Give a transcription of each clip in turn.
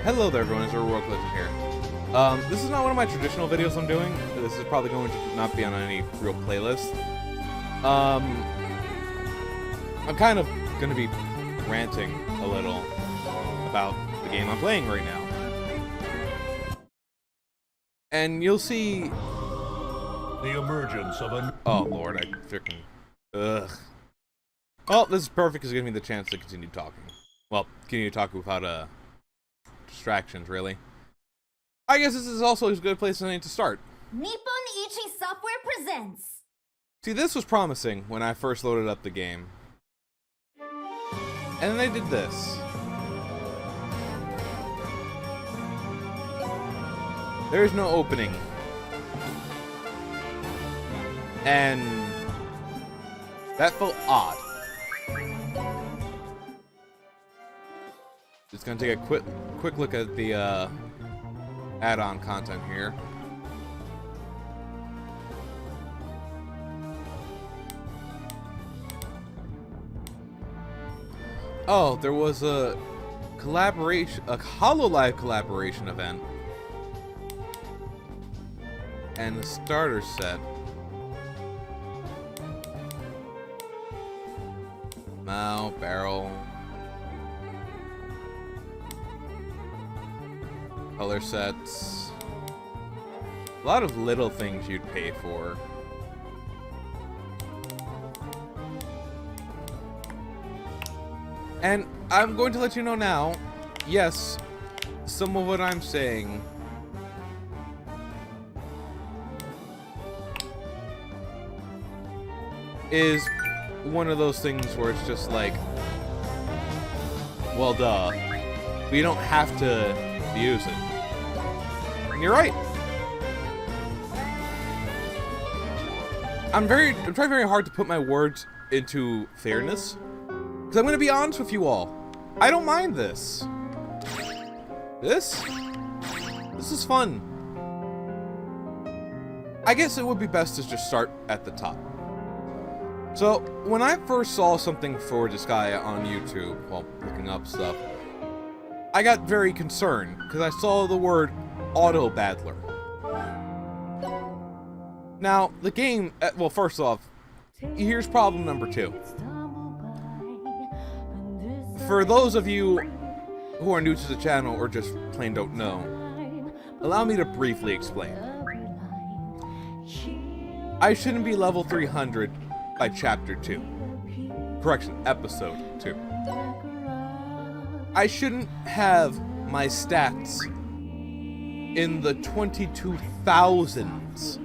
Hello there everyone, it's HeroicLegend here. This is not one of my traditional videos I'm doing. This is probably going to not be on any real playlist. I'm kind of going to be ranting a little about the game I'm playing right now. And you'll see... The emergence of a... Oh lord, I freaking... Ugh. Well, this is perfect because it gives me the chance to continue talking. Well, continue talking without, distractions, really. I guess this is also a good place to start. Nippon Ichi Software presents. See, this was promising when I first loaded up the game. And then they did this. There's no opening. And that felt odd. Just gonna take a quick look at the add-on content here. Oh, there was a collaboration, a HoloLive collaboration event, and the starter set. Now, barrel. Color sets. A lot of little things you'd pay for. And I'm going to let you know now, yes, some of what I'm saying is one of those things where it's just like, well, duh. We don't have to use it. And you're right. I'm trying very hard to put my words into fairness. Because I'm going to be honest with you all. I don't mind this. This is fun. I guess it would be best to just start at the top. So, when I first saw something for Disgaea on YouTube, while looking up stuff, I got very concerned, because I saw the word Auto Battler. Now, the game, well, first off, here's problem number 2. For those of you who are new to the channel or just plain don't know, allow me to briefly explain. I shouldn't be level 300 by chapter 2. Correction, episode 2. I shouldn't have my stats in the 22,000s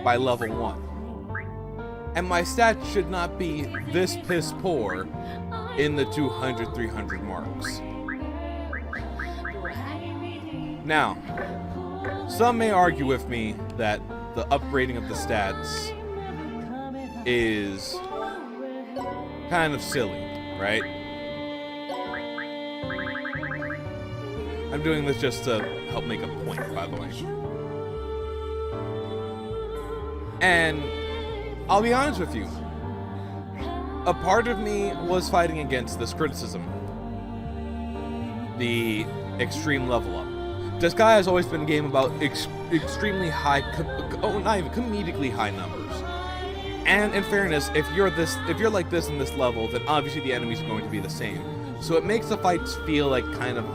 by level 1. And my stats should not be this piss poor in the 200, 300 marks. Now, some may argue with me that the upgrading of the stats is kind of silly, right? I'm doing this just to help make a point, by the way. And I'll be honest with you, a part of me was fighting against this criticism. The extreme level up. Disgaea has always been a game about extremely high, not even comedically high numbers. And in fairness, if you're like this in this level, then obviously the enemies are going to be the same. So it makes the fights feel like kind of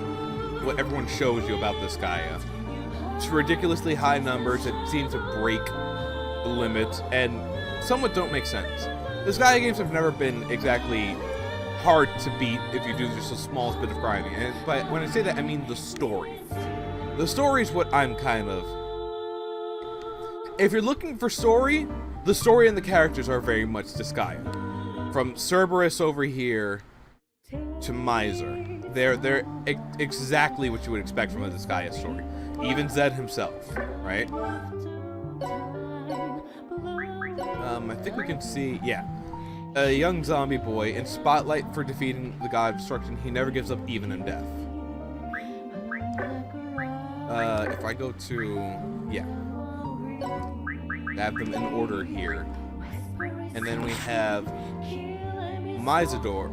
what everyone shows you about Disgaea. It's ridiculously high numbers that seem to break the limits and somewhat don't make sense. Disgaea games have never been exactly hard to beat if you do just the smallest bit of grinding. But when I say that, I mean the story. The story is what I'm kind of... If you're looking for story, the story and the characters are very much Disgaea. From Cerberus over here to Miser. They're exactly what you would expect from a Disgaea story. Even Zed himself, right? I think we can see, yeah. A young zombie boy in spotlight for defeating the god of destruction. He never gives up even in death. If I go to, yeah. I have them in order here. And then we have Mizador,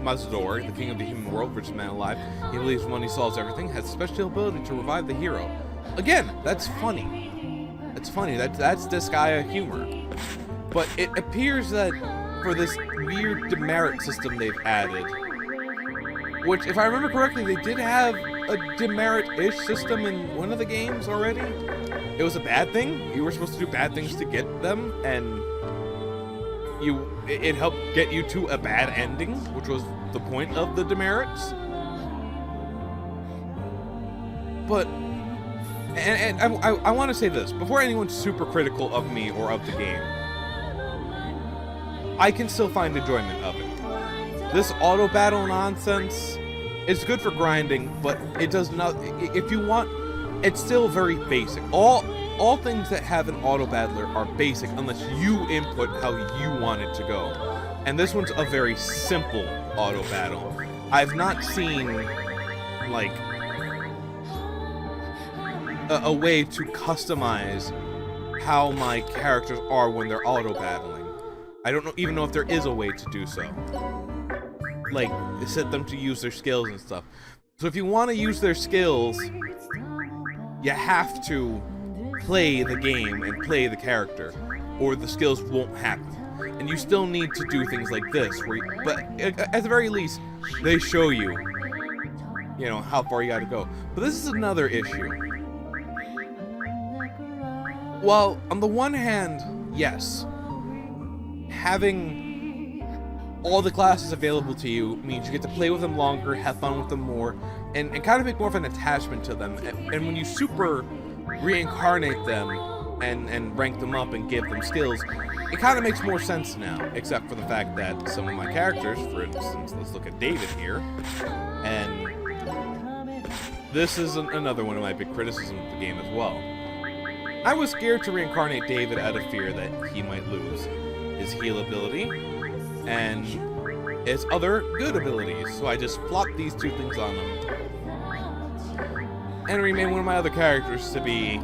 Mazador, the king of the human world, richest man alive. He believes money solves everything, has a special ability to revive the hero. Again, that's funny. That's funny. That's Disgaea humor. But it appears that for this weird demerit system they've added, which, if I remember correctly, they did have a demerit-ish system in one of the games already. It was a bad thing. You were supposed to do bad things to get them, and it helped get you to a bad ending, which was the point of the demerits. But, and I want to say this, before anyone's super critical of me or of the game, I can still find enjoyment of it. This auto battle nonsense is good for grinding, but it does not, if you want, it's still very basic. All things that have an auto battler are basic unless you input how you want it to go. And this one's a very simple auto battle. I've not seen, like, a way to customize how my characters are when they're auto battling. I don't even know if there is a way to do so. Like, set them to use their skills and stuff. So if you want to use their skills, you have to play the game and play the character, or the skills won't happen. And you still need to do things like this, but at the very least, they show you, you know, how far you gotta go. But this is another issue. Well, on the one hand, yes, having all the classes available to you means you get to play with them longer, have fun with them more, and kind of make more of an attachment to them. And when you super reincarnate them and rank them up and give them skills, it kind of makes more sense now, except for the fact that some of my characters, for instance, let's look at David here, and this is another one of my big criticisms of the game as well. I was scared to reincarnate David out of fear that he might lose his heal ability and his other good abilities, so I just plopped these two things on him and remade one of my other characters to be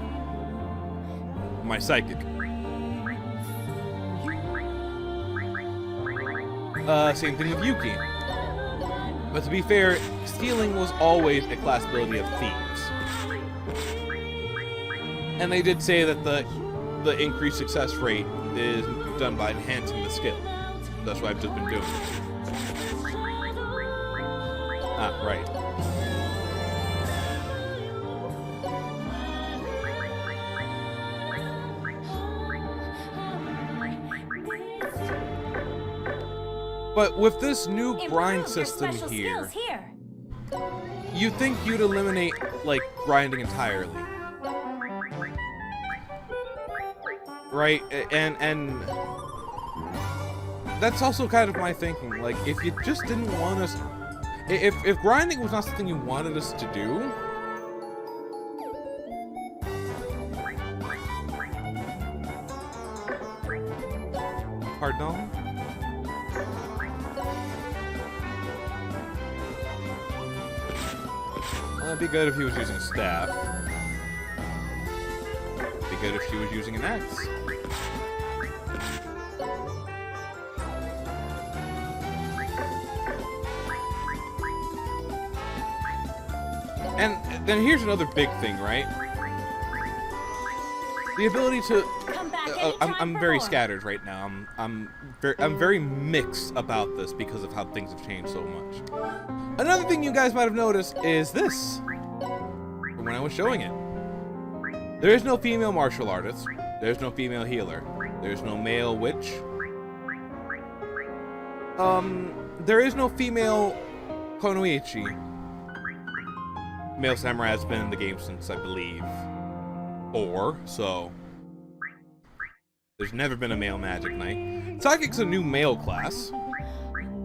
my psychic. Same thing with Yuki. But to be fair, stealing was always a class ability of thieves. And they did say that the increased success rate is done by enhancing the skill. That's what I've just been doing. Ah, right. But with this new grind system here, you'd think you'd eliminate, like, grinding entirely. Right? And that's also kind of my thinking. Like, if you just didn't want us... If grinding was not something you wanted us to do... Pardon? Well, it'd be good if he was using a staff. It'd be good if she was using an axe. And then here's another big thing, right? The ability to... I'm very scattered right now. I'm very mixed about this because of how things have changed so much. Another thing you guys might have noticed is this. From when I was showing it. There is no female martial artist. There's no female healer. There's no male witch. There is no female Konoichi. Male samurai has been in the game since, I believe, 4, so there's never been a male magic knight. Psychic's a new male class.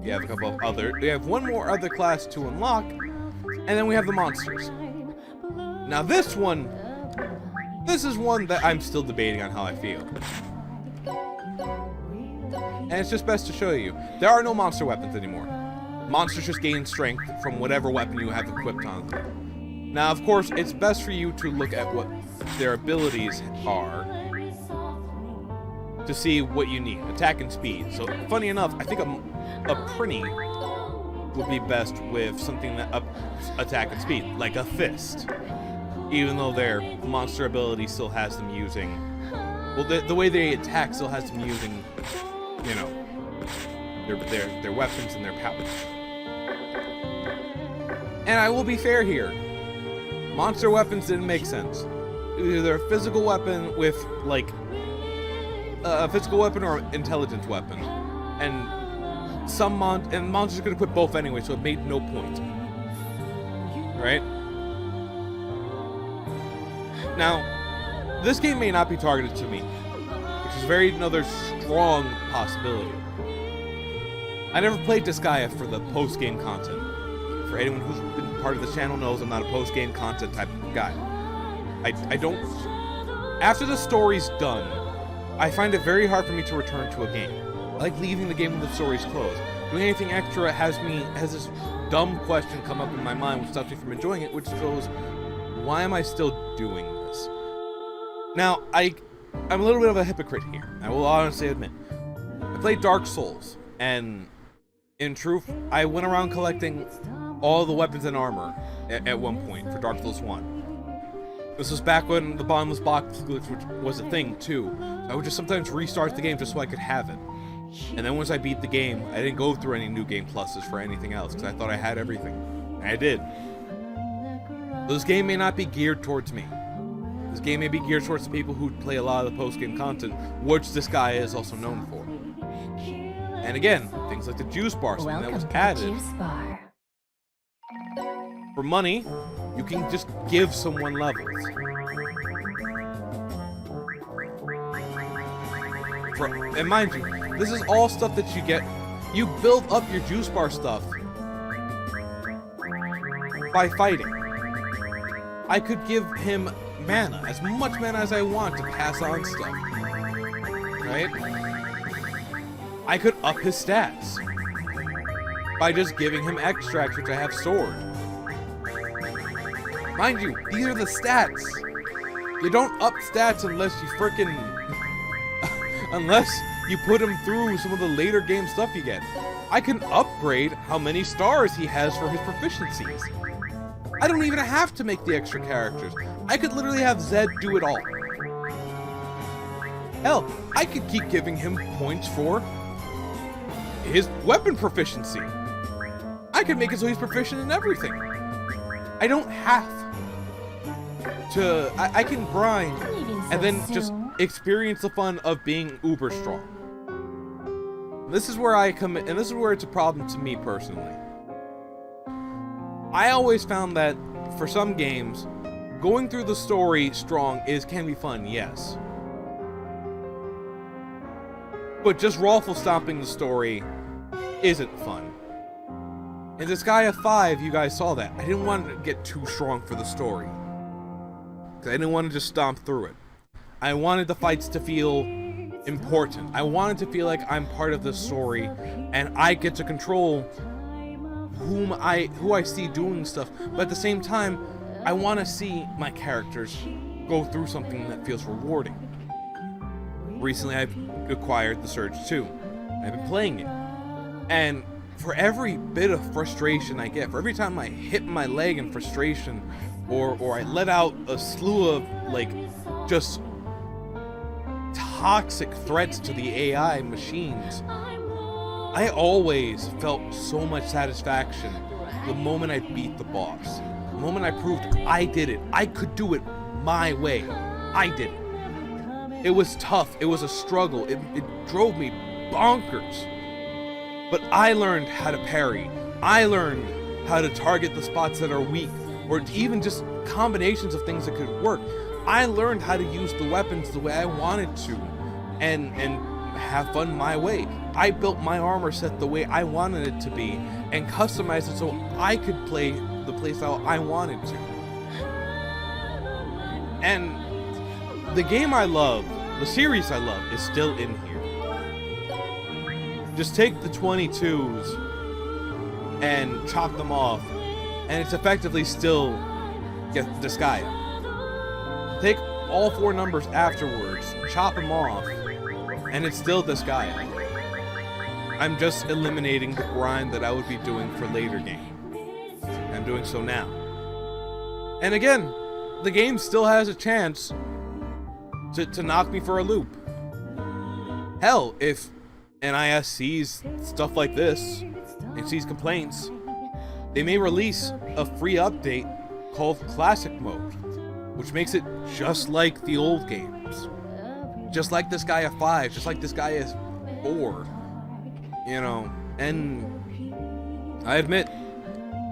You have a couple of other, we have one more other class to unlock, and then we have the monsters. Now this is one that I'm still debating on how I feel. And it's just best to show you. There are no monster weapons anymore. Monsters just gain strength from whatever weapon you have equipped on them. Now, of course, it's best for you to look at what their abilities are to see what you need. Attack and speed. So, funny enough, I think a Prinny would be best with something that up attack and speed, like a fist. Even though their monster ability still has them using, well, the way they attack still has them using, you know, their weapons and their powers. And I will be fair here. Monster weapons didn't make sense. Either a physical weapon with, like, a physical weapon or an intelligence weapon. And monsters could equip both anyway, so it made no point. Right? Now, this game may not be targeted to me, which is another strong possibility. I never played Disgaea for the post-game content. For anyone who's been part of the channel knows I'm not a post-game content type of guy. I don't... After the story's done, I find it very hard for me to return to a game. I like leaving the game when the story's closed. Doing anything extra has this dumb question come up in my mind which stops me from enjoying it, which goes, why am I still doing this? Now, I'm a little bit of a hypocrite here. I will honestly admit. I played Dark Souls, and in truth, I went around collecting all the weapons and armor at one point for Dark Souls 1. This was back when the bottomless box glitch was a thing, too. I would just sometimes restart the game just so I could have it. And then once I beat the game, I didn't go through any new game pluses for anything else, because I thought I had everything. And I did. So this game may not be geared towards me. This game may be geared towards the people who play a lot of the post-game content, which this guy is also known for. And again, things like the juice bar, something that was added. For money, you can just give someone levels. And mind you, this is all stuff that you get. You build up your juice bar stuff by fighting. I could give him mana, as much mana as I want to pass on stuff. Right? I could up his stats by just giving him extracts, which I have stored. Mind you, these are the stats. You don't up stats unless you frickin' unless you put him through some of the later game stuff you get. I can upgrade how many stars he has for his proficiencies. I don't even have to make the extra characters. I could literally have Zed do it all. Hell, I could keep giving him points for his weapon proficiency. I could make it so he's proficient in everything. I don't have to... I can grind and then just experience the fun of being uber strong. This is where I come in, and this is where it's a problem to me personally. I always found that for some games, going through the story strong can be fun, yes. But just raffle stomping the story isn't fun. In Disgaea 5, you guys saw that. I didn't want to get too strong for the story. Because I didn't want to just stomp through it. I wanted the fights to feel important. I wanted to feel like I'm part of the story, and I get to control who I see doing stuff. But at the same time, I want to see my characters go through something that feels rewarding. Recently, I've acquired the Surge 2. I've been playing it. And for every bit of frustration I get, for every time I hit my leg in frustration, or I let out a slew of, like, just toxic threats to the AI machines, I always felt so much satisfaction the moment I beat the boss. The moment I proved I did it. I could do it my way. I did it. It was tough. It was a struggle. It drove me bonkers. But I learned how to parry. I learned how to target the spots that are weak, or even just combinations of things that could work. I learned how to use the weapons the way I wanted to, and have fun my way. I built my armor set the way I wanted it to be, and customized it so I could play the playstyle I wanted to. And the game I love, the series I love, is still in here. Just take the 22s and chop them off, and it's effectively still Disgaea. Take all 4 numbers afterwards, chop them off, and it's still Disgaea. I'm just eliminating the grind that I would be doing for later games. I'm doing so now. And again, the game still has a chance to knock me for a loop. Hell, if NIS sees stuff like this and sees complaints, they may release a free update called Classic Mode, which makes it just like the old games. Just like Disgaea 5, just like Disgaea 4. You know, and I admit,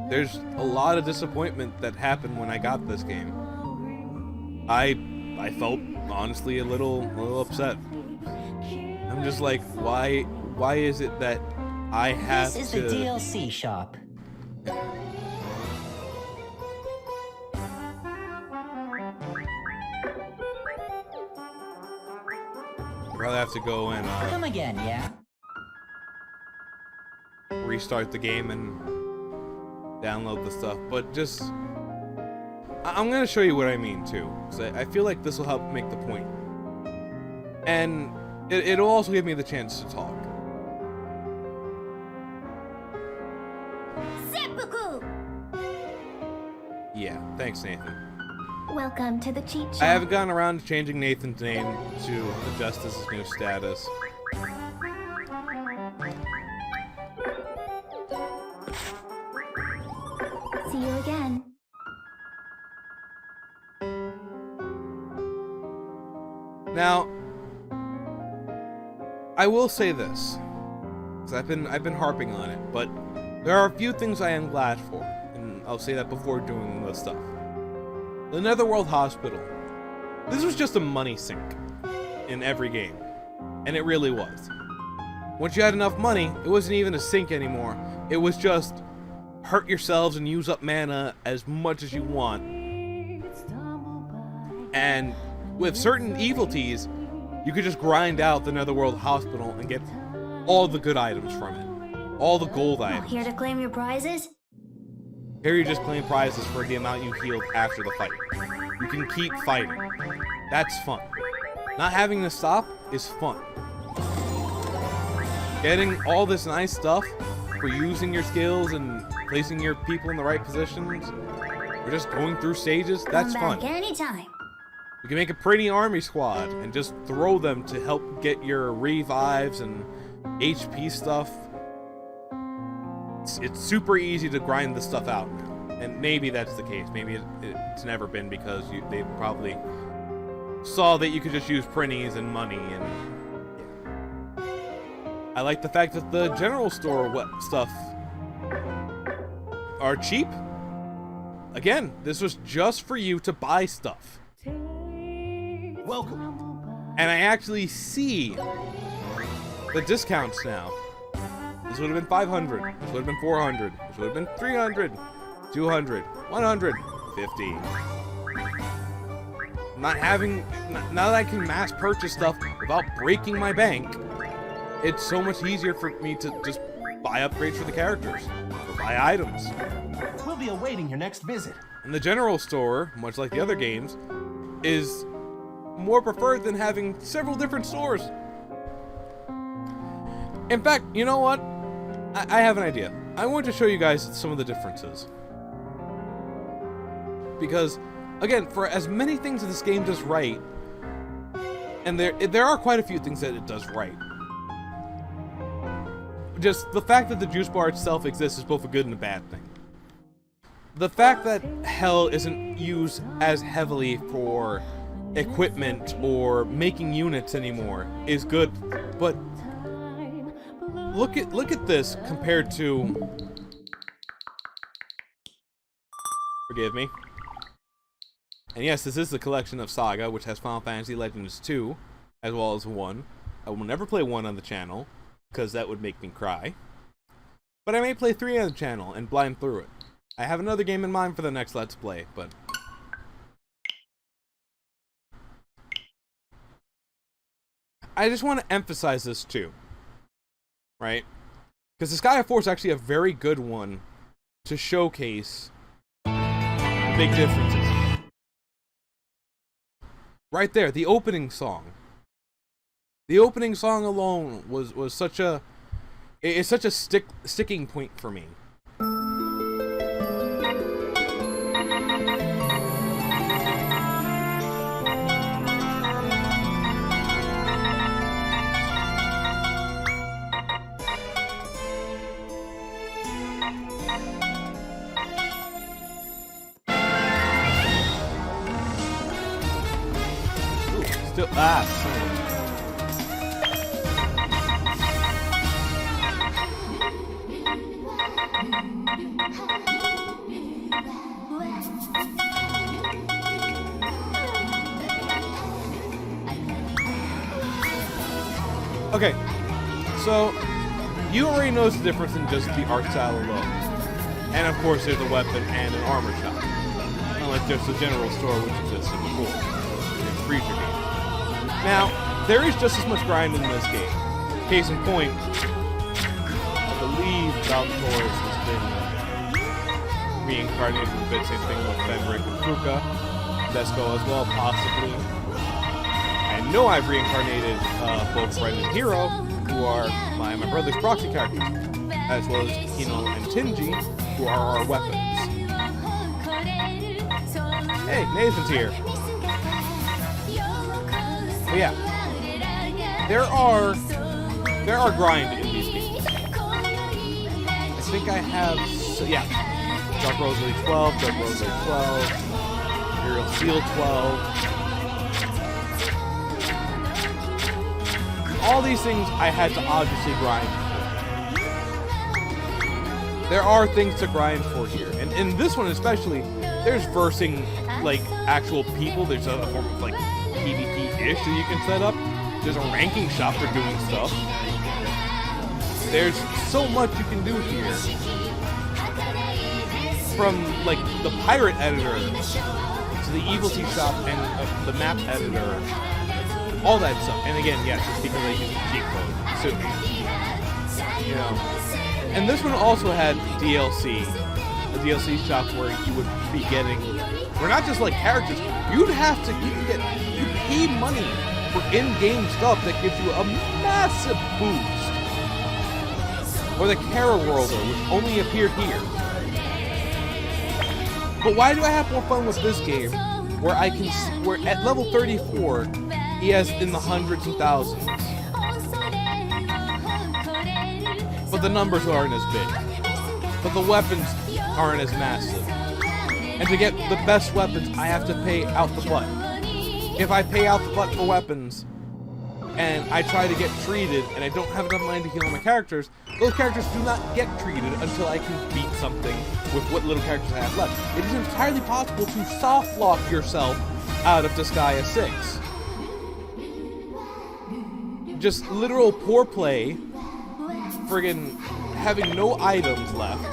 there's a lot of disappointment that happened when I got this game. I felt honestly a little upset. I'm just like, why is it that I have to... This is the DLC shop. Probably have to go and Come again, yeah? restart the game and download the stuff, but just I'm gonna show you what I mean too, because I feel like this will help make the point, and it'll also give me the chance to talk. Seppuku! Yeah, thanks, Nathan. Welcome to the cheat shop. I haven't gotten around to changing Nathan's name to adjust his new status. See you again. Now, I will say this, because I've been harping on it, but there are a few things I am glad for, and I'll say that before doing the stuff. The Netherworld Hospital. This was just a money sink in every game, and it really was. Once you had enough money, it wasn't even a sink anymore. It was just hurt yourselves and use up mana as much as you want. And with certain evilties, you could just grind out the Netherworld Hospital and get all the good items from it. All the gold items. Here to claim your prizes? Here you just claim prizes for the amount you healed after the fight. You can keep fighting. That's fun. Not having to stop is fun. Getting all this nice stuff for using your skills and placing your people in the right positions, or just going through stages, that's Come fun. back anytime. You can make a pretty army squad and just throw them to help get your revives and HP stuff. It's super easy to grind this stuff out now. And maybe that's the case. Maybe it's never been, because they probably saw that you could just use printies and money. And yeah. I like the fact that the general store stuff are cheap. Again, this was just for you to buy stuff. Welcome. And I actually see the discounts now. This would have been 500. This would have been 400. This would have been 300, 200, 100, 50. Now that I can mass purchase stuff without breaking my bank, it's so much easier for me to just buy upgrades for the characters, or buy items. We'll be awaiting your next visit. And the general store, much like the other games, is more preferred than having several different stores. In fact, you know what? I have an idea. I want to show you guys some of the differences. Because, again, for as many things that this game does right, and there are quite a few things that it does right. Just the fact that the juice bar itself exists is both a good and a bad thing. The fact that Hell isn't used as heavily for equipment or making units anymore is good, but look at this compared to, forgive me. And yes, this is the collection of Saga, which has Final Fantasy Legends 2 as well as 1. I will never play 1 on the channel, because that would make me cry. But I may play 3 on the channel and blind through it. I have another game in mind for the next Let's Play, but I just want to emphasize this too, right? Because Disgaea 4 is actually a very good one to showcase big differences. Right there, the opening song. The opening song alone was such a... It's such a sticking point for me. Still, okay, so you already notice the difference in just the art style alone. And of course there's a weapon and an armor shop. Unlike just the general store which exists in the pool. In Freezer game. Now, there is just as much grind in this game. Case in point, I believe Valtoris has been reincarnated a bit, same thing with Fenric and Kruka. Disgaea as well, possibly. I know I've reincarnated both Ren and Hero, who are my brother's proxy characters, as well as Kino and Tinji, who are our weapons. Hey, Nathan's here. But yeah, there are grind in these games. I think I have, Dark Rosary 12, Dark Rosary 12, Imperial Seal 12. All these things I had to obviously grind for. There are things to grind for here, and in this one especially, there's versing like actual people. There's a form of like PvP-ish that you can set up. There's a ranking shop for doing stuff. There's so much you can do here. From like the pirate editor to the Evil Tea shop and the map editor, all that stuff. And again, yes, it's because I use the cheat code. So, you know. And this one also had DLC, a DLC shop where you would be getting, we're not just like characters. You pay money for in-game stuff that gives you a massive boost. Or the Kara Worlder, which only appeared here. But why do I have more fun with this game, where at level 34, he has in the hundreds and thousands. But the numbers aren't as big. But the weapons aren't as massive. And to get the best weapons, I have to pay out the butt. If I pay out the butt for weapons, and I try to get treated, and I don't have enough money to heal my characters, those characters do not get treated until I can beat something with what little characters I have left. It is entirely possible to soft lock yourself out of Disgaea 6. Just literal poor play, friggin' having no items left,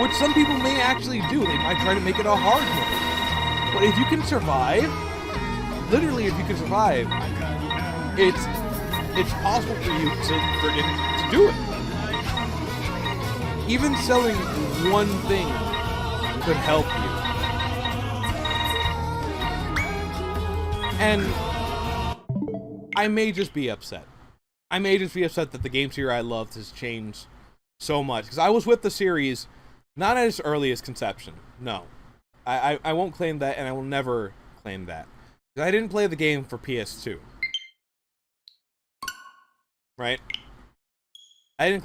which some people may actually do. They might try to make it a hard mode. But if you can survive, literally if you can survive, it's possible for you to do it. Even selling one thing could help you. And I may just be upset. I may just be upset that the game series I loved has changed so much. Because I was with the series not as early as conception. No. I won't claim that, and I will never claim that. Because I didn't play the game for PS2. Right? I didn't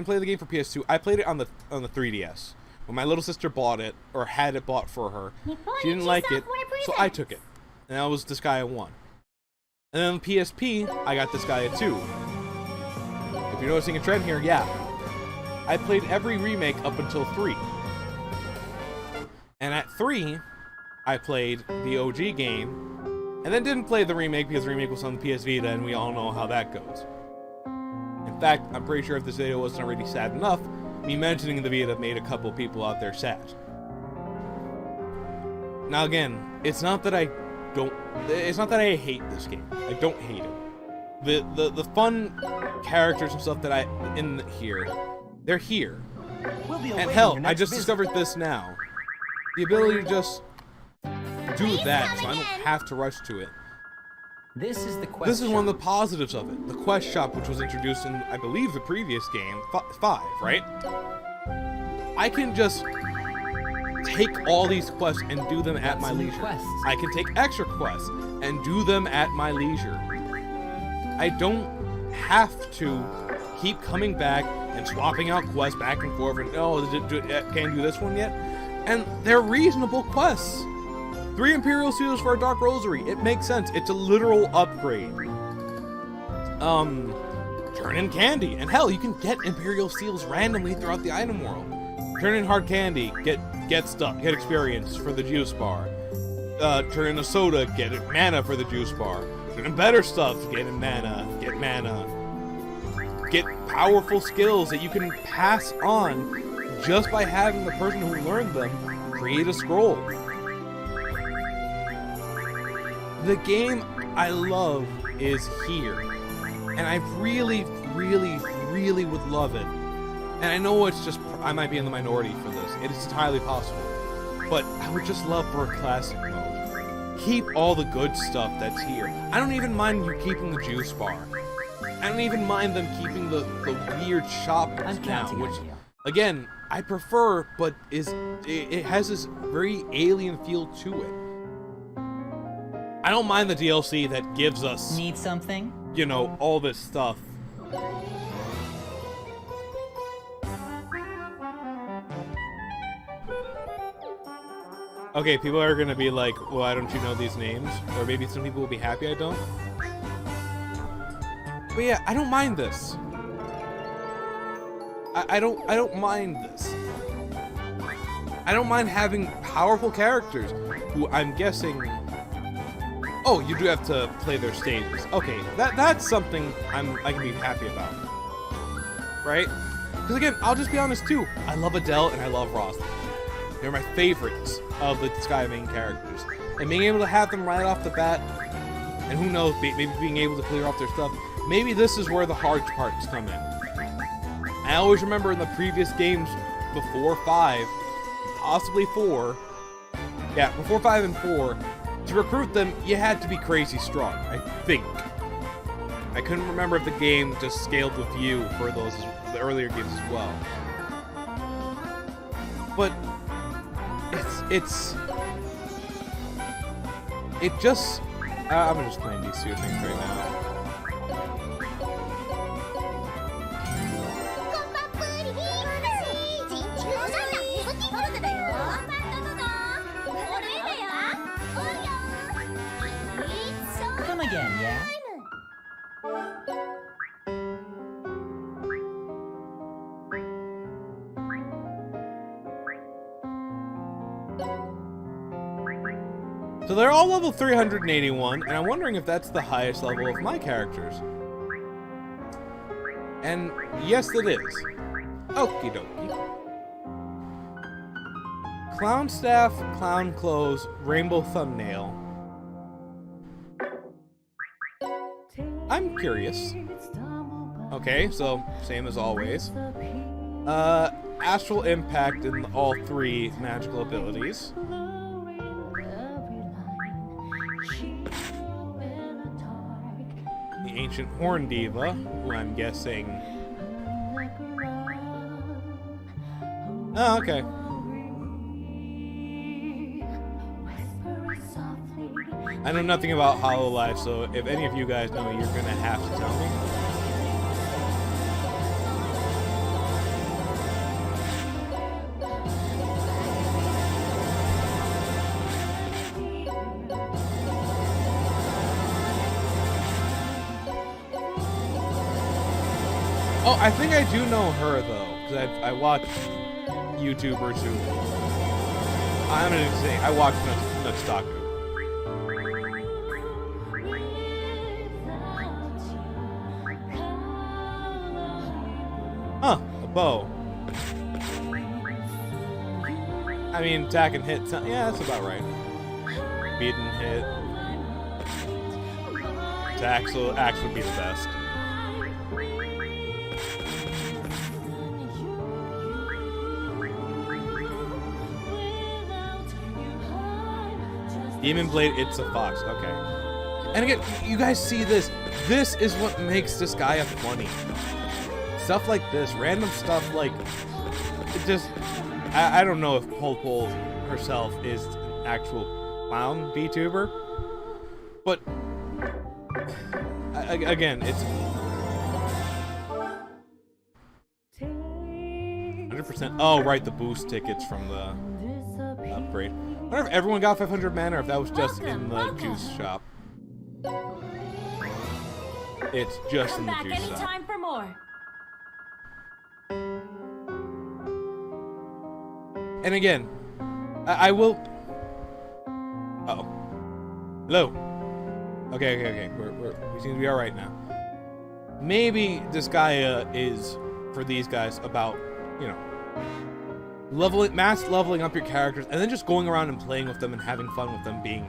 play the game for PS2. I played it on the 3DS. When my little sister bought it, or had it bought for her, she didn't like it, so I took it. And that was Disgaea 1. And then on PSP, I got Disgaea 2. If you're noticing a trend here, yeah. I played every remake up until 3. And at 3, I played the OG game, and then didn't play the remake because the remake was on the PS Vita, and we all know how that goes. In fact, I'm pretty sure if this video wasn't already sad enough, me mentioning the Vita made a couple people out there sad. Now again, it's not that I hate this game. I don't hate it. The fun characters and stuff that they're here. And hell, I just discovered this now. The ability to just do that, so I don't have to rush to it. This is the quest This is one of shop. the positives of it. The quest shop, which was introduced in, I believe, the previous game, 5, right? I can just take all these quests and do them at my some new leisure. quests. I can take extra quests and do them at my leisure. I don't have to keep coming back and swapping out quests back and forth and, oh, can't do this one yet? And they're reasonable quests. 3 Imperial Seals for a Dark Rosary. It makes sense. It's a literal upgrade. Turn in candy. And hell, you can get Imperial Seals randomly throughout the item world. Turn in hard candy. Get stuff. Get experience for the juice bar. Turn in a soda. Get mana for the juice bar. Turn in better stuff. Get mana. Get mana. Get powerful skills that you can pass on just by having the person who learned them create a scroll. The game I love is here, and I really, really, really would love it. And I know it's just, I might be in the minority for this. It is entirely possible. But I would just love for a classic mode. Keep all the good stuff that's here. I don't even mind you keeping the juice bar. I don't even mind them keeping the weird shoppers I'm now, counting which, on you. again, I prefer, but it has this very alien feel to it. I don't mind the DLC that gives us, Need something? you know, all this stuff. Okay, people are gonna be like, well, why don't you know these names? Or maybe some people will be happy I don't. But yeah, I don't mind this. I don't mind this. I don't mind having powerful characters who I'm guessing. Oh, you do have to play their stages. Okay, that's something I can be happy about, right? Because again, I'll just be honest too. I love Adele and I love Rosalind. They're my favorites of the Disgaea main characters, and being able to have them right off the bat, and who knows, maybe being able to clear off their stuff. Maybe this is where the hard parts come in. I always remember in the previous games before 5, possibly 4. Yeah, before 5 and 4. To recruit them, you had to be crazy strong, I think. I couldn't remember if the game just scaled with you for the earlier games as well. But it just I'm just playing these 2 things right now. Come again, yeah? So they're all level 381, and I'm wondering if that's the highest level of my characters. And yes, it is. Okie dokie. Clown staff, clown clothes, rainbow thumbnail. I'm curious. Okay, so same as always. Astral impact in all 3 magical abilities. The ancient horn diva, who I'm guessing. Oh, okay. I know nothing about HeroicLegend, so if any of you guys know, you're gonna have to tell me. Oh, I think I do know her though, because I watch YouTubers who. I'm gonna say I watch Nutstaku. Huh, a bow. I mean, attack and hit. Yeah, that's about right. Beat and hit. Axe would be the best. Demon Blade, it's a fox. Okay. And again, you guys see this. This is what makes Disgaea funny. Stuff like this, random stuff like... It just... I don't know if Pol herself is an actual clown VTuber. But... Again, it's... 100%. Oh, right, the boost tickets from the upgrade. I wonder if everyone got 500 mana or if that was just in the juice shop. It's just in the juice shop. Anytime for more. And again, I will... Uh-oh. Hello. Okay. We seem to be alright now. Maybe Disgaea is, for these guys, about, you know, mass leveling up your characters, and then just going around and playing with them and having fun with them being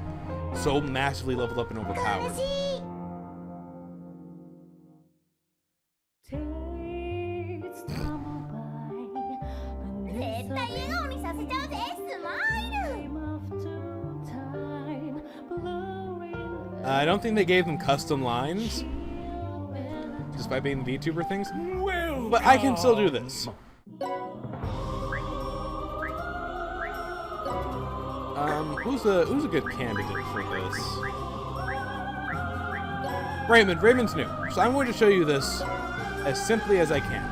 so massively leveled up and overpowered. I don't think they gave them custom lines, despite being the VTuber things, but I can still do this. Who's a good candidate for this? Raymond. Raymond's new, so I'm going to show you this as simply as I can.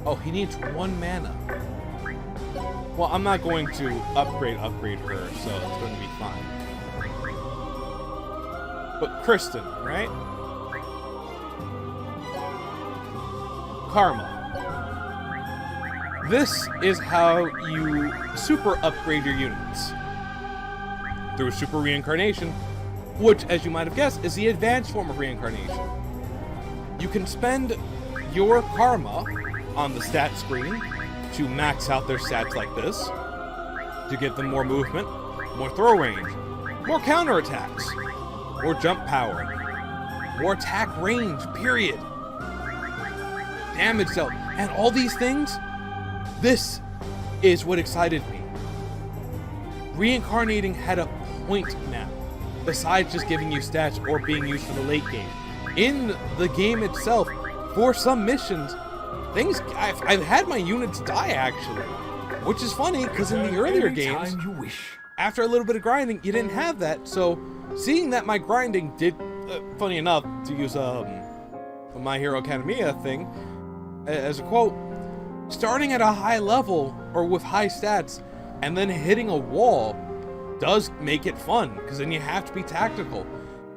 Oh, he needs 1 mana. Well, I'm not going to upgrade her, so it's going to be fine. But Kristen, right? Karma. This is how you super upgrade your units. Through super reincarnation, which, as you might have guessed, is the advanced form of reincarnation. You can spend your karma on the stat screen to max out their stats like this, to give them more movement, more throw range, more counterattacks, more jump power, more attack range, period. Damage dealt, and all these things, this is what excited me. Reincarnating had a point now, besides just giving you stats or being used for the late game. In the game itself, for some missions, I've had my units die, actually. Which is funny, because in the earlier games, after a little bit of grinding, you didn't have that. So, seeing that my grinding did, funny enough, to use My Hero Academia thing, as a quote, starting at a high level, or with high stats, and then hitting a wall, does make it fun, because then you have to be tactical.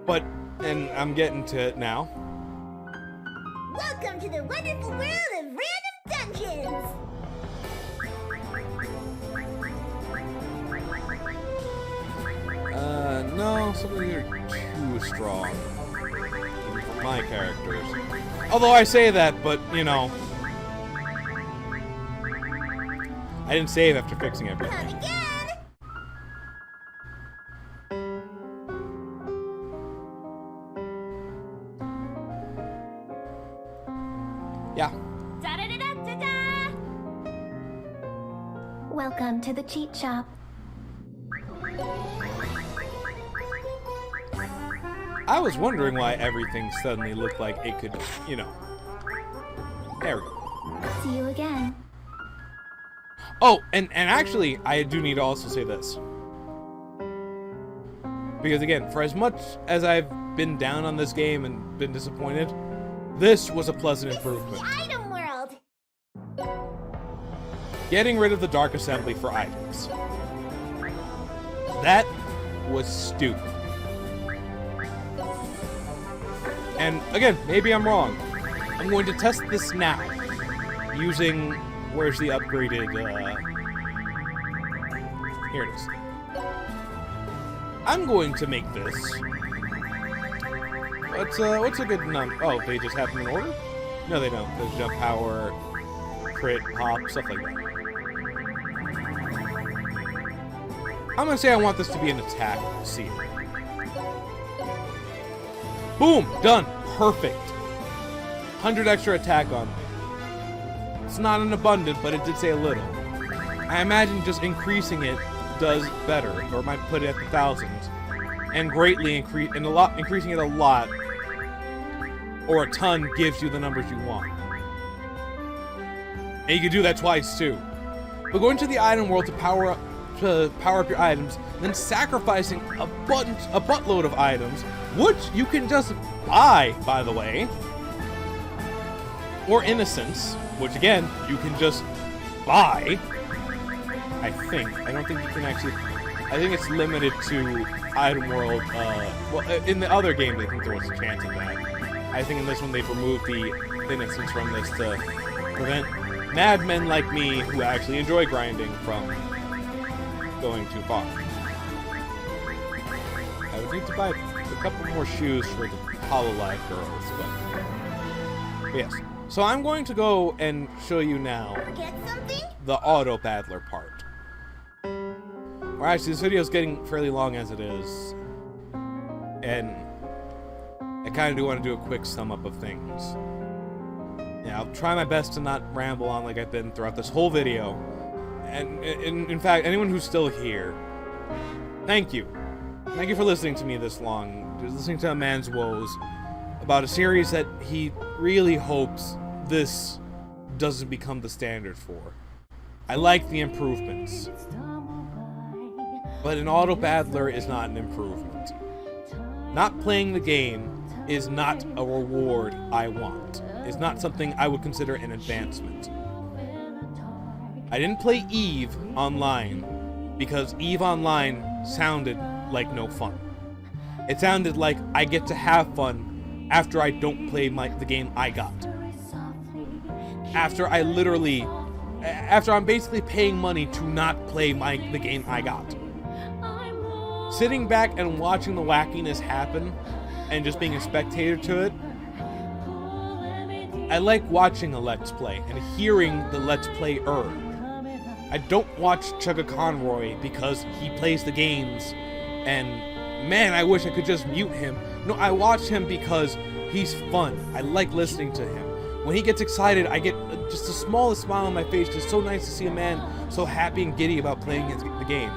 But, and I'm getting to it now. Welcome to the wonderful world of random dungeons! No, some of these are too strong for my characters. Although I say that, but, you know, I didn't save after fixing everything. Come again! Yeah. Da-da-da-da-da-da! Welcome to the cheat shop. I was wondering why everything suddenly looked like it could, you know. There we go. See you again. Oh, and actually, I do need to also say this. Because again, for as much as I've been down on this game and been disappointed, this was a pleasant improvement. The item world! Getting rid of the Dark Assembly for items. That was stupid. And again, maybe I'm wrong. I'm going to test this now. Using... Where's the upgraded, Here it is. I'm going to make this. What's a good number? Oh, they just have them in order? No, they don't. There's jump power, crit, pop, stuff like that. I'm gonna say I want this to be an attack seal. Boom! Done! Perfect! 100 extra attack on me. It's not an abundant, but it did say a little. I imagine just increasing it does better, or might put it at the thousands, and greatly increasing it a lot, or a ton gives you the numbers you want. And you can do that twice too. But going to the item world to power up your items, then sacrificing a buttload of items, which you can just buy, by the way, or innocence, which again you can just buy. I don't think you can actually. I think it's limited to item world. Well, in the other games, I think there was a chance of that. I think in this one they've removed the innocence from this to prevent madmen like me who actually enjoy grinding from going too far. I would need to buy a couple more shoes for the Hololive girls, but yes. So I'm going to go and show you now Get something? the auto paddler part. Or actually, this video is getting fairly long as it is, and I kind of do want to do a quick sum up of things. Yeah, I'll try my best to not ramble on like I've been throughout this whole video. And in fact, anyone who's still here, thank you. Thank you for listening to me this long, just listening to a man's woes about a series that he really hopes this doesn't become the standard for. I like the improvements, but an auto battler is not an improvement. Not playing the game is not a reward I want. It's not something I would consider an advancement. I didn't play Eve Online because Eve Online sounded like no fun. It sounded like I get to have fun after I don't play the game I got. After I'm basically paying money to not play the game I got. Sitting back and watching the wackiness happen and just being a spectator to it, I like watching a Let's Play and hearing the Let's Player. I don't watch Chugga Conroy because he plays the games and man, I wish I could just mute him. No, I watch him because he's fun. I like listening to him. When he gets excited, I get just the smallest smile on my face. It's so nice to see a man so happy and giddy about playing the game.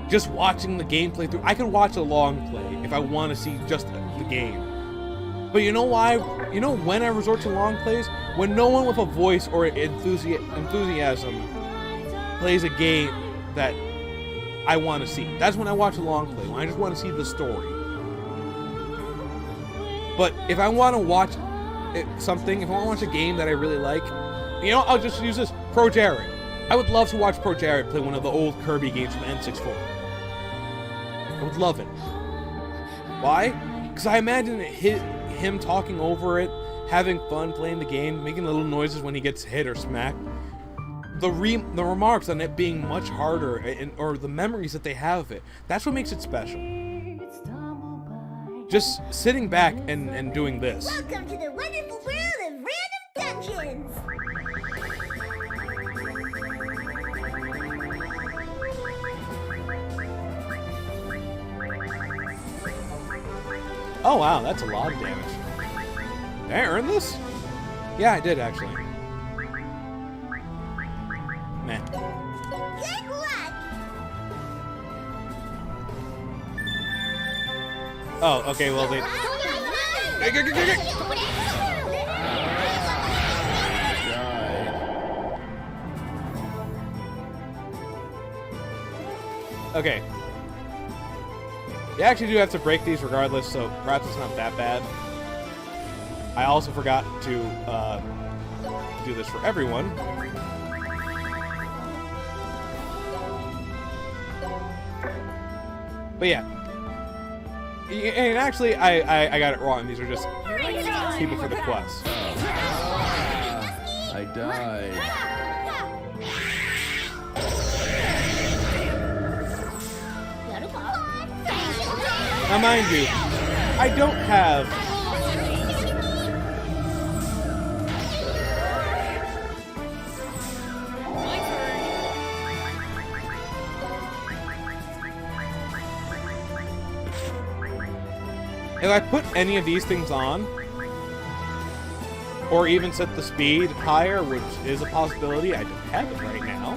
Just watching the gameplay through. I can watch a long play if I want to see just the game. But you know why? You know when I resort to long plays? When no one with a voice or enthusiasm plays a game that I want to see. That's when I watch a long play, when I just want to see the story. But if I want to watch something, if I want to watch a game that I really like, you know, I'll just use this, Pro Jared. I would love to watch Pro Jared play one of the old Kirby games from N64. I would love it. Why? Because I imagine him talking over it, having fun playing the game, making little noises when he gets hit or smacked. The remarks on it being much harder, or the memories that they have of it, that's what makes it special. Just sitting back and doing this. Welcome to the wonderful world of random dungeons! Oh wow, that's a lot of damage. Did I earn this? Yeah, I did actually. Man. Good luck! Oh, okay, well they... Okay. You actually do have to break these regardless, so perhaps it's not that bad. I also forgot to do this for everyone. But yeah. And actually, I got it wrong. These are just people for the quest. I died. Now mind you, I don't have... If I put any of these things on, or even set the speed higher, which is a possibility, I don't have it right now.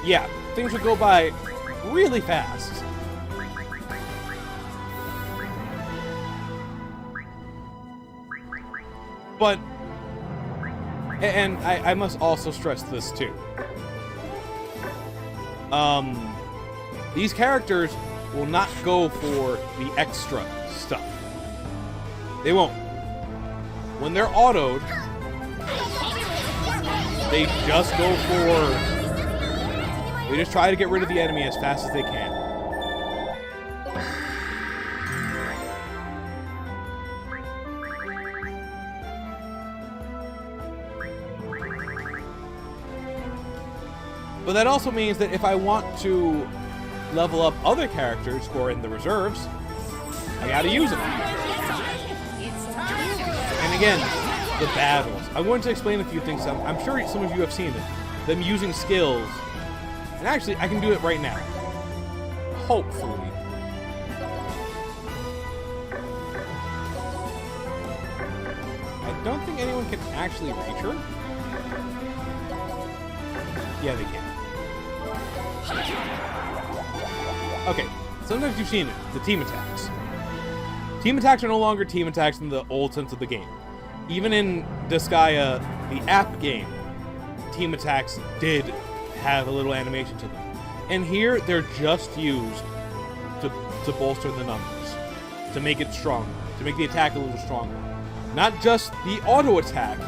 yeah, things would go by really fast. But, and I must also stress this too. These characters will not go for the extra stuff. They won't. When they're autoed, they just go for... They just try to get rid of the enemy as fast as they can. But that also means that if I want to level up other characters who are in the reserves, I gotta use them. And again, the battles. I'm going to explain a few things. I'm sure some of you have seen it. Them using skills. And actually, I can do it right now. Hopefully. I don't think anyone can actually reach her. Yeah, they can. Okay, sometimes you've seen it, the team attacks. Team attacks are no longer team attacks in the old sense of the game. Even in Disgaea, the app game, team attacks did have a little animation to them. And here, they're just used to bolster the numbers, to make it stronger, to make the attack a little stronger. Not just the auto attack,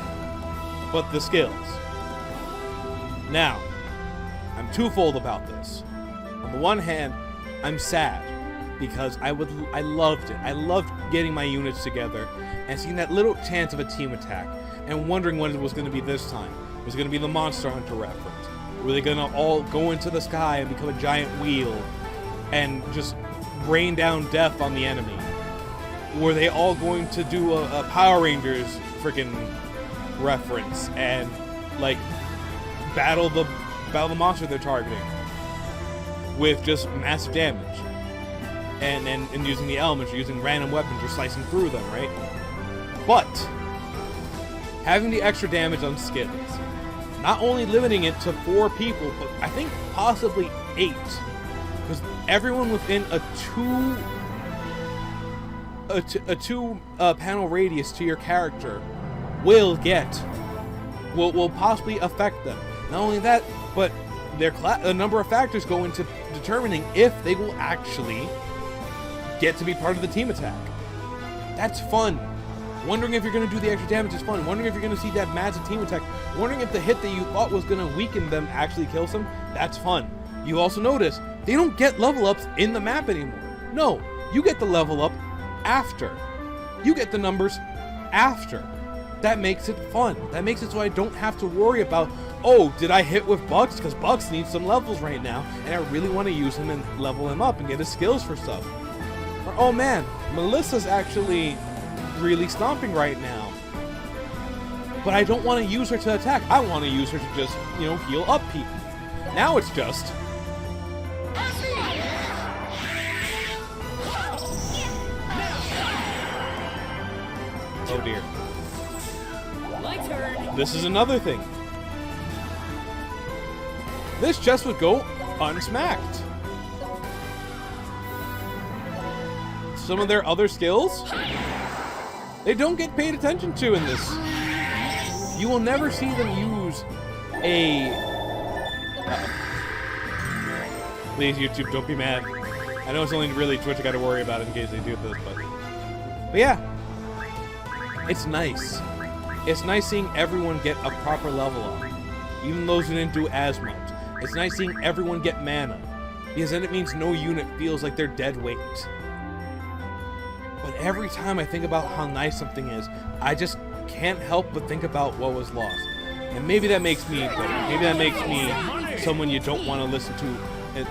but the skills. Now, I'm twofold about this. On the one hand, I'm sad because I loved it. I loved getting my units together and seeing that little chance of a team attack and wondering what it was going to be this time. Was it going to be the Monster Hunter reference? Were they going to all go into the sky and become a giant wheel and just rain down death on the enemy? Were they all going to do a Power Rangers freaking reference and like battle the monster they're targeting with just massive damage and using the elements or using random weapons or slicing through them, right? But having the extra damage on skills, not only limiting it to 4 people, but I think possibly 8, because everyone within a two panel radius to your character will possibly affect them. Not only that, but a number of factors go into determining if they will actually get to be part of the team attack. That's fun. Wondering if you're going to do the extra damage is fun. Wondering if you're going to see that massive team attack. Wondering if the hit that you thought was going to weaken them actually kills them. That's fun. You also notice they don't get level ups in the map anymore. No, you get the level up after. You get the numbers after. That makes it fun. That makes it so I don't have to worry about, oh, did I hit with Bucks? Because Bucks needs some levels right now, and I really want to use him and level him up and get his skills for stuff. Or, oh man, Melissa's actually really stomping right now. But I don't want to use her to attack. I want to use her to just, heal up people. Now it's just... Oh dear. This is another thing. This just would go unsmacked. Some of their other skills, they don't get paid attention to in this. You will never see them use a... Please, YouTube, don't be mad. I know it's only really Twitch I gotta worry about in case they do this, but yeah. It's nice. It's nice seeing everyone get a proper level up, even those who didn't do as much. It's nice seeing everyone get mana, because then it means no unit feels like they're dead weight. But every time I think about how nice something is, I just can't help but think about what was lost. And maybe that makes me bitter. Maybe that makes me someone you don't want to listen to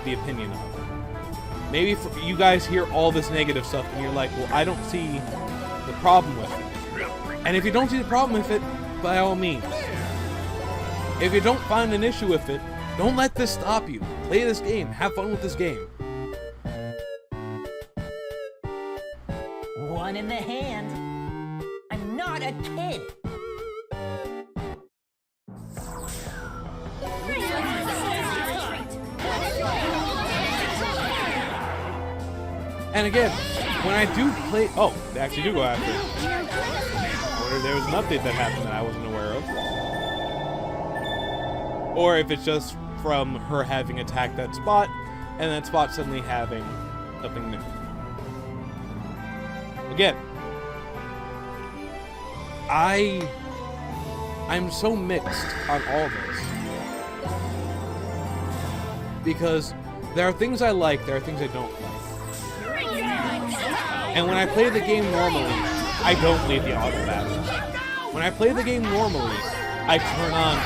the opinion of. Maybe you guys hear all this negative stuff and you're like, well, I don't see the problem with it. And if you don't see the problem with it, by all means. If you don't find an issue with it, don't let this stop you. Play this game. Have fun with this game. One in the hand. I'm not a kid. And again, when I do play... Oh, they actually do go after it. Or there was an update that happened that I wasn't aware of. Or if it's just from her having attacked that spot, and that spot suddenly having something new. Again, I'm so mixed on all this. Because there are things I like, there are things I don't like. And when I play the game normally, I don't leave the auto battle. When I play the game normally, I turn on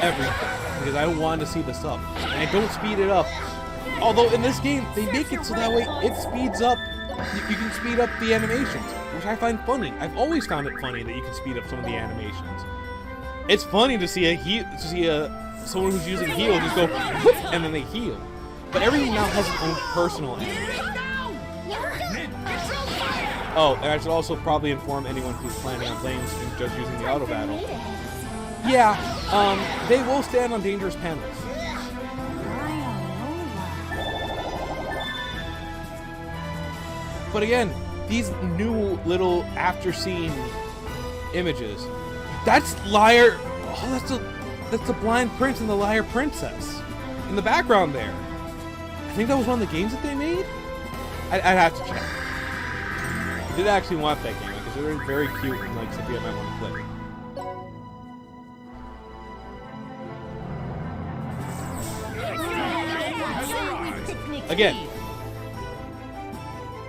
everything because I want to see the stuff. And I don't speed it up. Although in this game, they make it so that way it speeds up. You can speed up the animations, which I find funny. I've always found it funny that you can speed up some of the animations. It's funny to see someone who's using heal just go whoop, and then they heal. But everything now has its own personal animation. Oh, and I should also probably inform anyone who's planning on playing this and just using the auto battle. Yeah, they will stand on dangerous panels. But again, these new little after-scene images, that's Liar... Oh, that's the Blind Prince and the Liar Princess in the background there. I think that was one of the games that they made? I'd have to check. I did actually want that game because they're very cute and like something I might want to play. Again,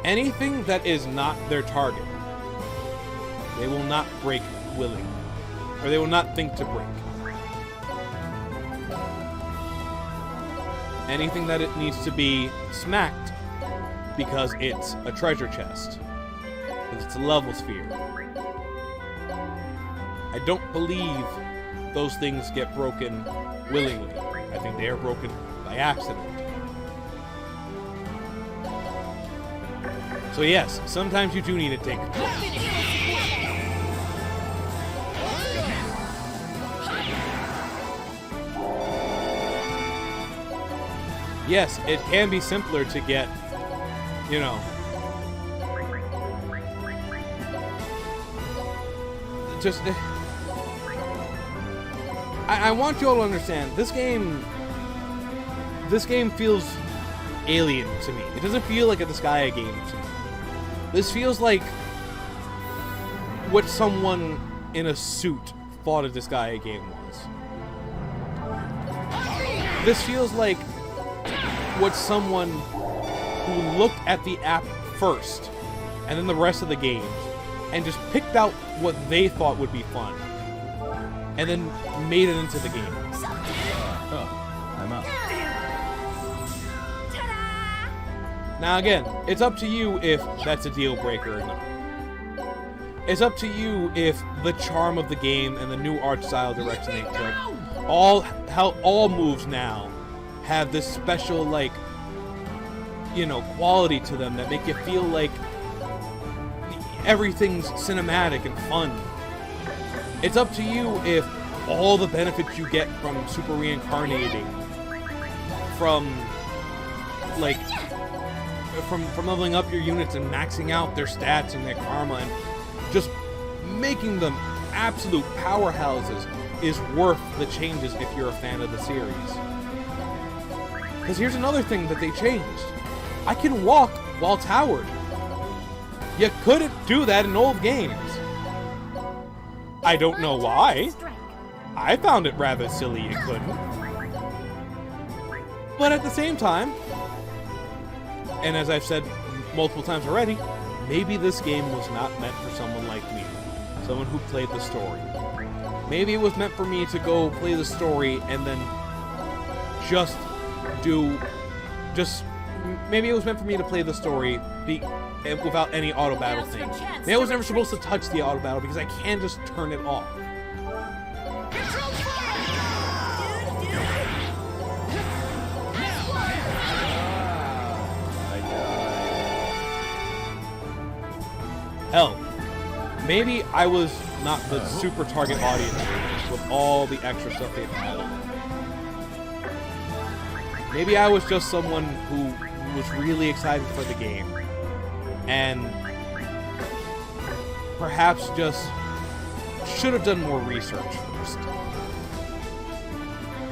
anything that is not their target, they will not break willingly. Or they will not think to break. Anything that it needs to be smacked because it's a treasure chest. Because it's a level sphere. I don't believe those things get broken willingly. I think they are broken by accident. So yes, sometimes you do need to take it. Yes, it can be simpler to get, you know, just... I want you all to understand, this game feels alien to me. It doesn't feel like a Disgaea game to me. This feels like what someone in a suit thought a Disgaea game was. This feels like what someone who looked at the app first and then the rest of the games and just picked out what they thought would be fun and then made it into the game. Oh, I'm up. Now again, it's up to you if that's a deal breaker or not. It's up to you if the charm of the game and the new art style direction they took, how all moves now have this special, like, you know, quality to them that make you feel like everything's cinematic and fun. It's up to you if all the benefits you get from super reincarnating, from leveling up your units and maxing out their stats and their karma and just making them absolute powerhouses is worth the changes if you're a fan of the series. Because here's another thing that they changed. I can walk while towered. You couldn't do that in old games. I don't know why. I found it rather silly you couldn't. But at the same time, and as I've said multiple times already, maybe this game was not meant for someone like me. Someone who played the story. Maybe it was meant for me to go play the story and then maybe it was meant for me to play the story without any auto battle thing. Maybe I was never supposed to touch the auto battle because I can just turn it off. Hell, maybe I was not the super target audience with all the extra stuff they've added. Maybe I was just someone who was really excited for the game and perhaps just should have done more research first.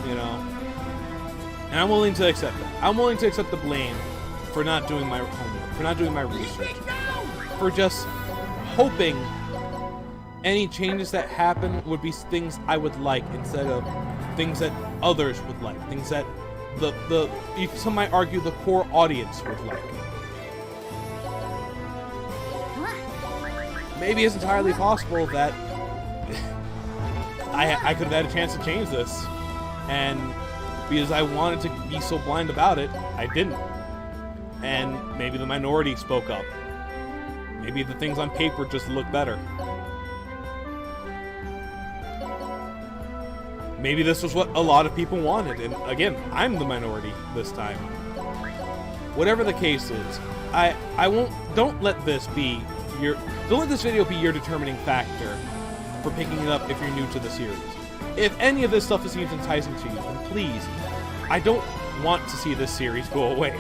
You know? And I'm willing to accept it. I'm willing to accept the blame for not doing my homework, for not doing my research, for just hoping any changes that happen would be things I would like instead of things that others would like, things that some might argue the core audience would like. Maybe it's entirely possible that I could have had a chance to change this, and because I wanted to be so blind about it, I didn't. And maybe the minority spoke up. Maybe the things on paper just look better. Maybe this was what a lot of people wanted, and again, I'm the minority this time. Whatever the case is, don't let this video be your determining factor for picking it up if you're new to the series. If any of this stuff seems enticing to you, then please, I don't want to see this series go away.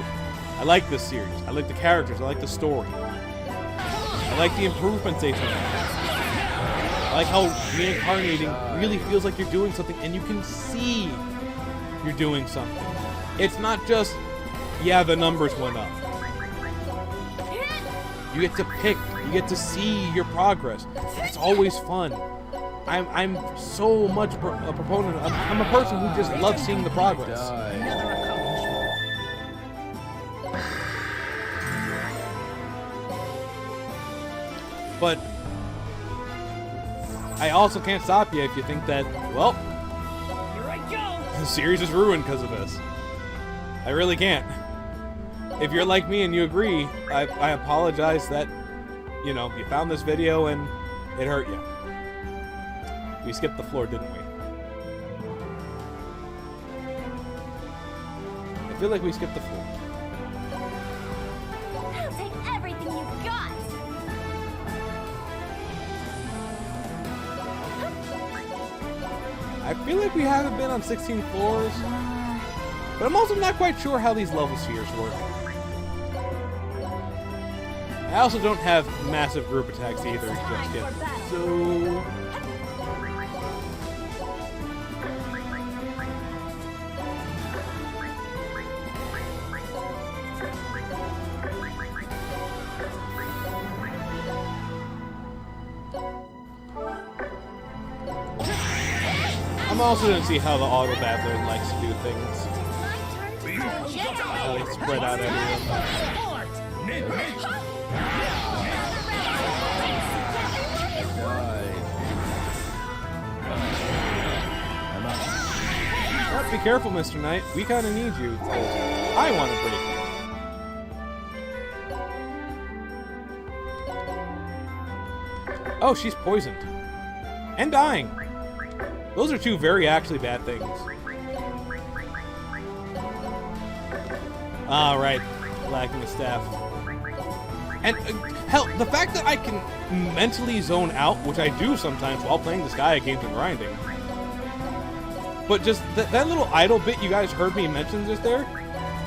I like this series. I like the characters. I like the story. I like the improvements they've made. I like how reincarnating really feels like you're doing something, and you can see you're doing something. It's not just, yeah, the numbers went up. You get to pick. You get to see your progress. It's always fun. I'm so much a proponent. I'm a person who just loves seeing the progress. But I also can't stop you if you think that, well, Here I go. the series is ruined because of this. I really can't. If you're like me and you agree, I apologize that, you know, you found this video and it hurt you. We skipped the floor, didn't we? I feel like we skipped the floor. I'll take everything you've got. I feel like we haven't been on 16 floors, but I'm also not quite sure how these level spheres work. I also don't have massive group attacks either just yet, so... I'm also going to see how the auto battler likes to do things. How they spread out everywhere. Well, be careful, Mr. Knight. We kind of need you. I want to break you. Oh, she's poisoned. And dying. Those are two very actually bad things. Alright. Lacking the staff. And, hell, the fact that I can mentally zone out, which I do sometimes while playing Disgaea games and grinding. But just that little idle bit you guys heard me mention just there,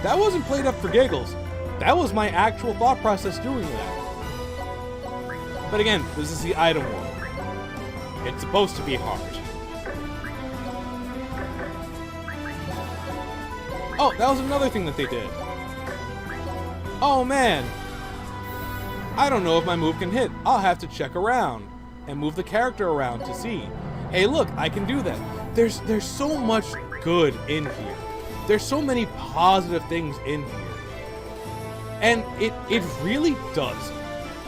that wasn't played up for giggles. That was my actual thought process doing that. But again, this is the item world. It's supposed to be hard. Oh, that was another thing that they did. Oh man. I don't know if my move can hit. I'll have to check around and move the character around to see. Hey, look, I can do that. There's so much good in here. There's so many positive things in here. And it really does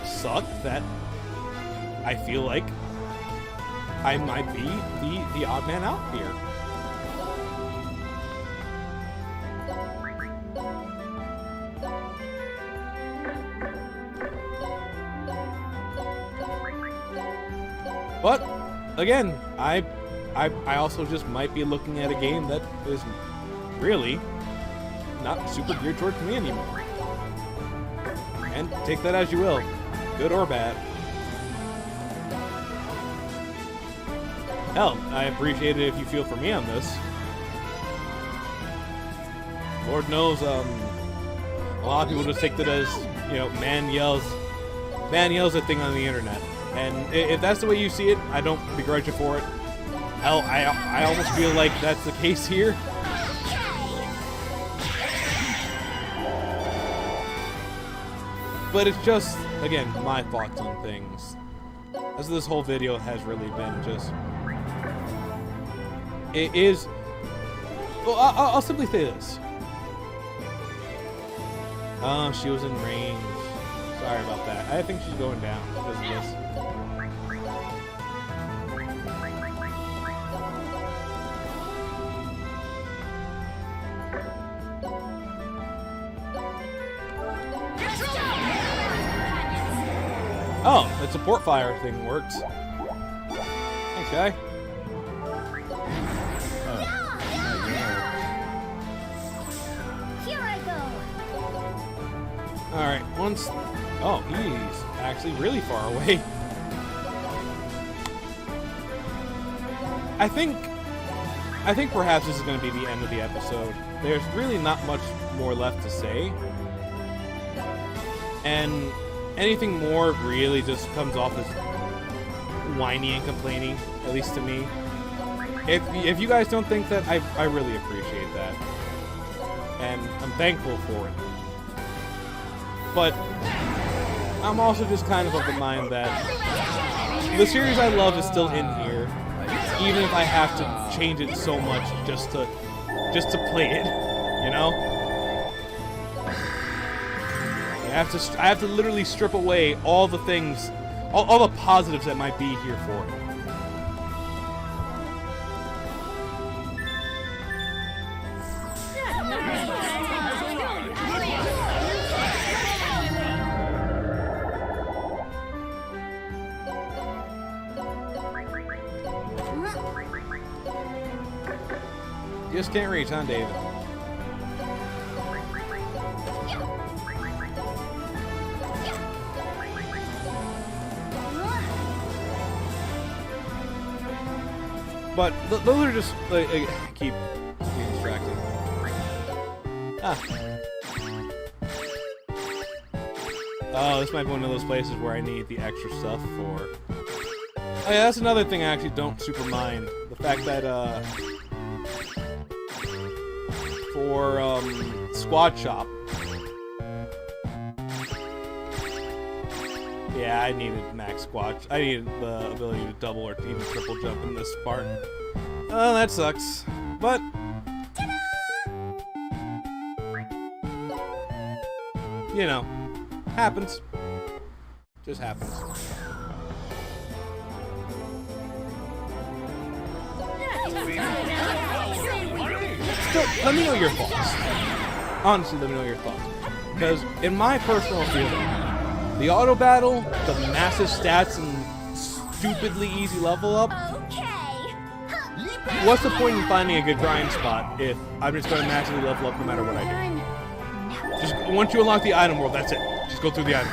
suck that I feel like I might be the odd man out here. But again, I also just might be looking at a game that is really not super geared toward me anymore. And take that as you will, good or bad. Hell, I appreciate it if you feel for me on this. Lord knows, a lot of people just take that as, you know, man yells, man yells a thing on the internet. And if that's the way you see it, I don't begrudge you for it. Hell, I almost feel like that's the case here. But it's just, again, my thoughts on things. As this whole video has really been just... It is... Well, I'll simply say this. Oh, she was in range. Sorry about that. I think she's going down because of this. Oh, the support fire thing works. Thanks, guy. Here I go. Alright, once... Oh, he's actually really far away. I think perhaps this is going to be the end of the episode. There's really not much more left to say. And anything more really just comes off as whiny and complaining, at least to me. If you guys don't think that, I really appreciate that. And I'm thankful for it. But I'm also just kind of the mind that the series I love is still in here, even if I have to change it so much just to play it, you know? I have to literally strip away all the things, all the positives that might be here for it. Just can't reach, huh, David? But those are just like keep distracted. Ah. Oh, this might be one of those places where I need the extra stuff for. Oh yeah, that's another thing I actually don't super mind. The fact that for Squad Shop. Yeah, I needed max squad. I needed the ability to double or even triple jump in this part. Oh, that sucks. But you know, happens. Just happens. So, let me know your thoughts. Honestly, let me know your thoughts. Because in my personal feeling, the auto battle, the massive stats, and stupidly easy level up. Okay. What's the point in finding a good grind spot if I'm just going to massively level up no matter what I do? Just once you unlock the item world, that's it. Just go through the item.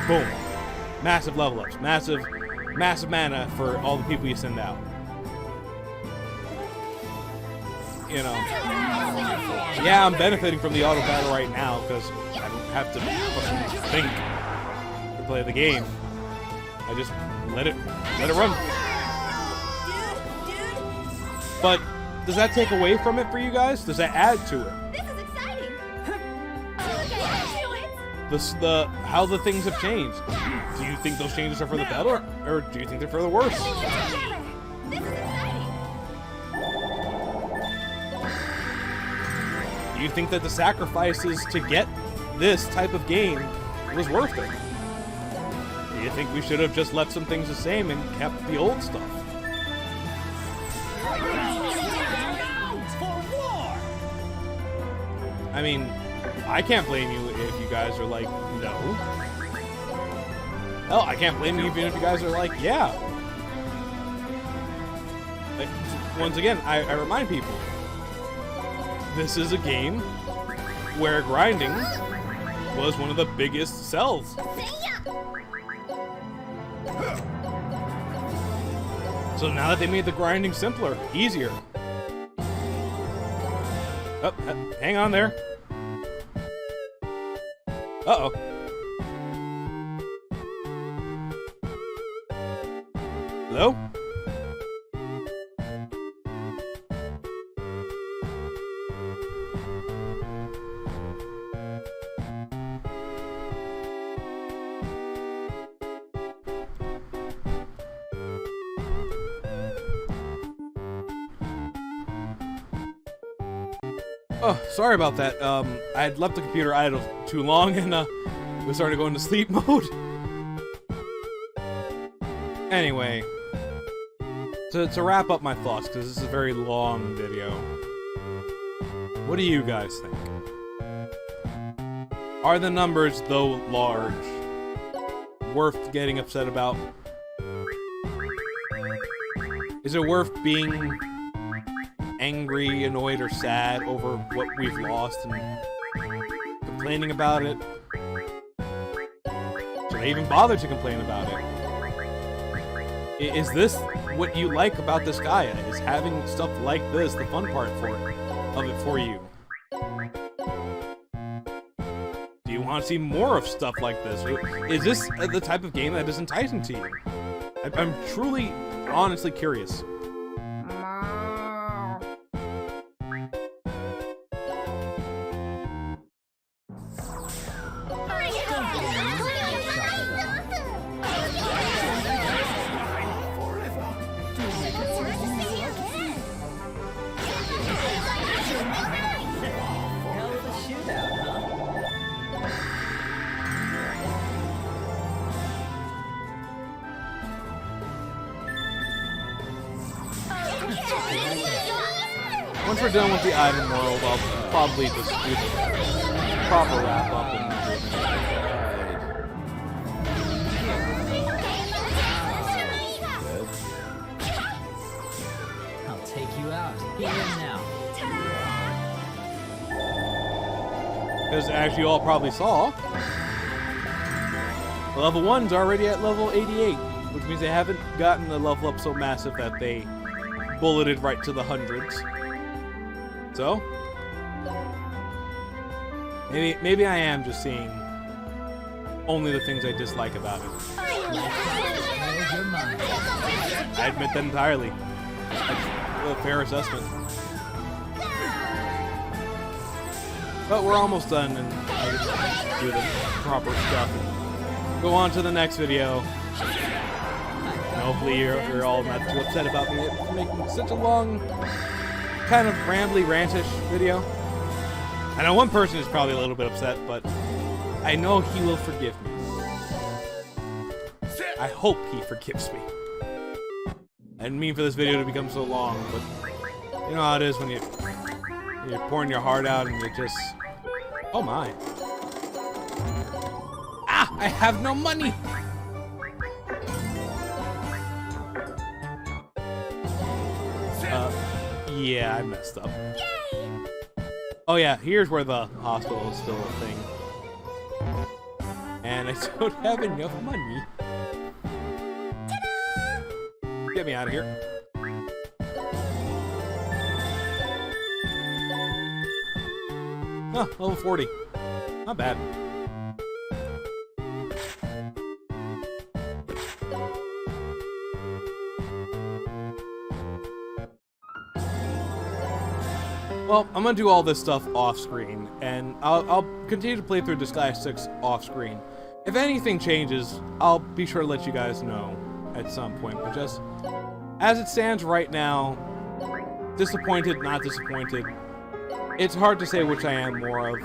Boom. Massive level ups. Massive mana for all the people you send out. You know. Yeah, I'm benefiting from the auto battle right now because I don't have to fucking think to play the game. I just let it run. But does that take away from it for you guys? Does that add to it? This is exciting. Okay, The how the things have changed. Do you think those changes are for the better, or do you think they're for the worse? This is exciting. Do you think that the sacrifices to get this type of game was worth it? Do you think we should have just left some things the same and kept the old stuff? I mean, I can't blame you if you guys are like, no. Hell, I can't blame you even if you guys are like, yeah. Like, once again, I remind people, this is a game where grinding was one of the biggest sells. So now that they made the grinding simpler, easier. Oh, hang on there. Uh-oh. Hello? Oh, sorry about that. I had left the computer idle too long and we started going to sleep mode. Anyway, to wrap up my thoughts, because this is a very long video, what do you guys think? Are the numbers, though large, worth getting upset about? Is it worth being angry, annoyed, or sad over what we've lost and complaining about it? Should I even bother to complain about it? Is this what you like about Disgaea? Is having stuff like this the fun part of it for you? Do you want to see more of stuff like this? Is this the type of game that is enticing to you? I'm truly, honestly curious. Once we're done with the item world, I'll probably just do the proper wrap up and I'll take you out. Here and now. because as you all probably saw, level 1's already at level 88, which means they haven't gotten the level up so massive that they bulleted right to the hundreds. So, maybe I am just seeing only the things I dislike about it. I admit that entirely. That's a fair assessment. But we're almost done, and I can do the proper stuff and go on to the next video. And hopefully you're all not too upset about me making such a long, kind of rambly, rantish video. I know one person is probably a little bit upset, but I know he will forgive me. I hope he forgives me. I didn't mean for this video to become so long, but you know how it is when you're pouring your heart out and you just... Oh my. Ah! I have no money! Yeah, I messed up. Oh yeah, here's where the hospital is still a thing. And I don't have enough money. Get me out of here. Oh, level 40. Not bad. Well, I'm gonna do all this stuff off-screen, and I'll continue to play through Disgaea 6 off-screen. If anything changes, I'll be sure to let you guys know at some point, but just as it stands right now, disappointed, not disappointed. It's hard to say which I am more of.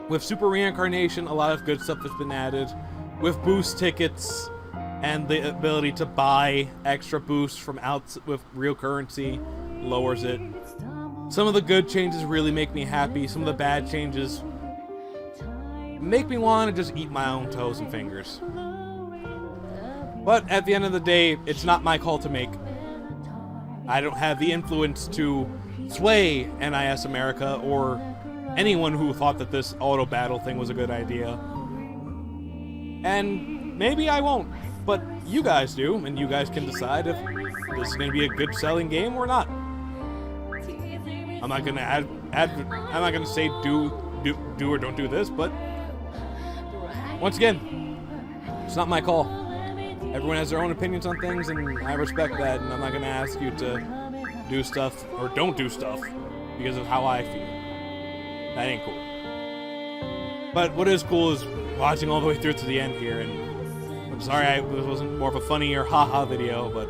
With Super Reincarnation, a lot of good stuff has been added. With boost tickets and the ability to buy extra boosts from with real currency, lowers it. Some of the good changes really make me happy. Some of the bad changes make me want to just eat my own toes and fingers. But at the end of the day, it's not my call to make. I don't have the influence to sway NIS America or anyone who thought that this auto battle thing was a good idea. And maybe I won't, but you guys do, and you guys can decide if this is going to be a good selling game or not. I'm not gonna I'm not gonna say do or don't do this, but once again, it's not my call. everyone has their own opinions on things, and I respect that, and I'm not going to ask you to do stuff or don't do stuff because of how I feel. That ain't cool. But what is cool is watching all the way through to the end here, and I'm sorry this wasn't more of a funny or haha video, but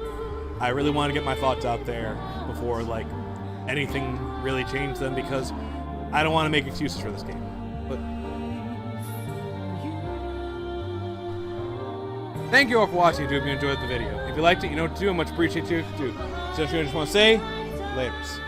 I really want to get my thoughts out there before, like, anything really changed them, because I don't want to make excuses for this game. But thank you all for watching. I do hope you enjoyed the video. If you liked it, you know what to do. I much appreciate you too. So I just want to say, laters.